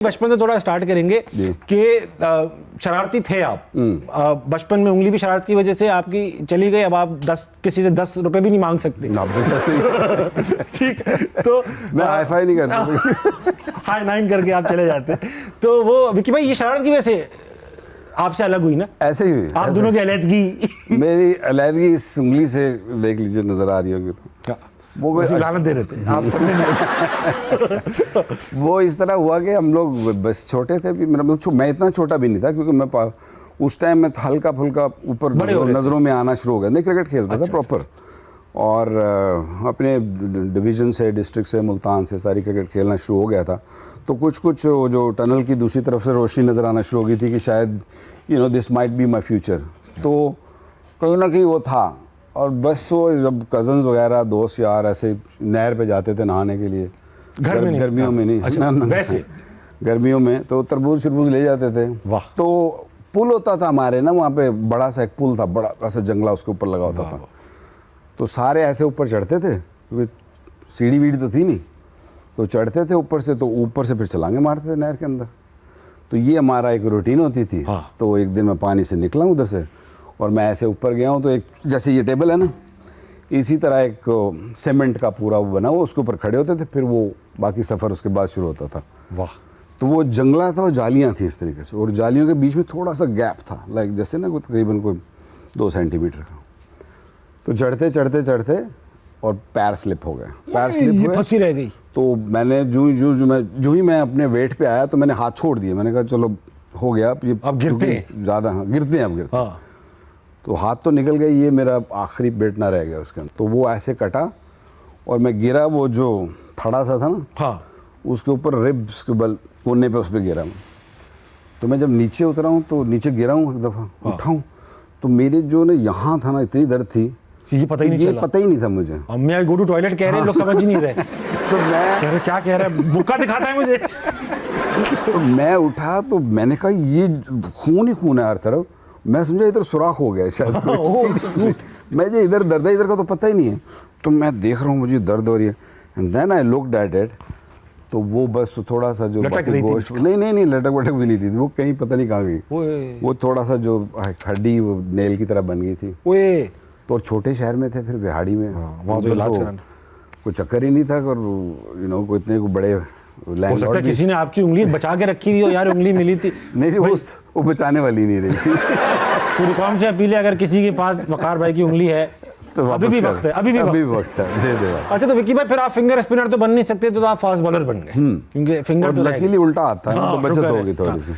बचपन से थोड़ा स्टार्ट करेंगे कि शरारती थे आप। बचपन में उंगली भी शरारत की वजह से आपकी चली गई, अब आप किसी से 10 रुपए भी नहीं मांग सकते। ठीक है, तो मैं हाई फाई नहीं करता, हाई नाइन करके आप चले जाते। तो वो विक्की भाई, ये शरारत की वजह से आपसे अलग हुई ना? ऐसे ही हुई। आप दोनों की अलग मेरी अलहदगी इस उंगली से देख लीजिए, नजर आ रही होगी तो वो कोई लानत दे रहे थे आप समझे नहीं। वो इस तरह हुआ कि हम लोग बस छोटे थे भी, मेरा मतलब मैं इतना छोटा भी नहीं था, क्योंकि मैं उस टाइम में तो हल्का फुल्का ऊपर नज़रों में आना शुरू हो गया। नहीं, क्रिकेट खेलता था प्रॉपर, और अपने डिवीज़न से, डिस्ट्रिक्ट से, मुल्तान से सारी क्रिकेट खेलना शुरू हो गया था। तो कुछ जो टनल की दूसरी तरफ से रोशनी नज़र आना शुरू हो गई थी कि शायद this might be my future. तो कहीं ना कहीं वो था। और बस वो जब कज़न्स वगैरह दोस्त यार ऐसे नहर पे जाते थे नहाने के लिए, घर में नहीं, गर्मियों में नहीं, अच्छा, वैसे गर्मियों में तो तरबूज शरबूज ले जाते थे। वाह। तो पुल होता था हमारे ना वहाँ पे, बड़ा सा एक पुल था, बड़ा ऐसा जंगला, उसके ऊपर लगा होता था। तो सारे ऐसे ऊपर चढ़ते थे, क्योंकि सीढ़ी वीढ़ी तो थी नहीं, तो चढ़ते थे ऊपर से, तो ऊपर से फिर छलांगे मारते थे नहर के अंदर। तो ये हमारा एक रूटीन होती थी। हाँ। तो एक दिन मैं पानी से निकला उधर से, और मैं ऐसे ऊपर गया हूँ, तो एक जैसे ये टेबल है ना, इसी तरह एक सीमेंट का पूरा वो बना हुआ, उसके ऊपर खड़े होते थे, फिर वो बाकी सफ़र उसके बाद शुरू होता था। वाह। तो वो जंगला था, वो जालियाँ थी इस तरीके से, और जालियों के बीच में थोड़ा सा गैप था, लाइक जैसे ना तकरीबन कोई 2 सेंटीमीटर का। तो चढ़ते चढ़ते चढ़ते और पैर स्लिप हो गए, पैर स्लिप हुए, फंसी रह गई। तो मैंने जो ही मैं अपने वेट पे आया, तो मैंने हाथ छोड़ दिया। मैंने कहा चलो हो गया, अब गिरते हैं ज़्यादा, हाँ गिरते हैं, अब गिरते हैं। हाँ। तो हाथ तो निकल गई, ये मेरा आखिरी बेट ना रह गया उसके अंदर। तो वो ऐसे कटा और मैं गिरा, वो जो थड़ा सा था ना, हाँ, उसके ऊपर रिब्स के बल कोने पे उस पर गिरा मैं। तो मैं जब नीचे उतरा हूँ, तो नीचे गिरा हूँ एक दफ़ा, उठाऊँ तो मेरे जो ना यहाँ था ना, इतनी दर्द थी कि ये पता ही नहीं चला। पता ही नहीं था मुझे। अम्मी आई गो टू टॉयलेट कह रहे हैं, लोग समझ ही नहीं रहे। तो मैं कह रहे क्या कह रहा है, मुक्का दिखाता है मुझे। तो मैं उठा, तो मैंने कहा ये खून ही खून है हर तरफ। मैं समझा इधर सुराख हो गया शायद। Seriously, मैं जो इधर दर्द है, इधर का तो पता ही नहीं है। तो मैं देख रहा हूँ मुझे दर्द हो रही है, and then I looked at it. तो वो बस थोड़ा सा जो गोश्त, नहीं लटक वटक भी नहीं थी, वो कहीं पता नहीं कहाँ गई। वो थोड़ा सा जो हड्डी वो नेल की तरह बन गई थी। तो छोटे शहर में थे, फिर बिहाड़ी में, वहाँ तो इलाज कराना कोई चक्कर ही नहीं था, और कोई इतने को बड़े हो सकता है किसी ने आपकी उंगली बचा के रखी थी, यार उंगली मिली थी। नहीं, वो बचाने वाली नहीं रही थी। पूरी कौम से अपील है, अगर किसी के पास वकार भाई की उंगली है तो अभी भी वक्त है, अभी भी वक्त है, दे दे। अच्छा, तो विक्की भाई फिर आप फिंगर स्पिनर तो बन नहीं सकते, तो आप फास्ट बॉलर बन गए, क्योंकि फिंगर तो लकीली उल्टा आता है, तो बचत होगी थोड़ी सी।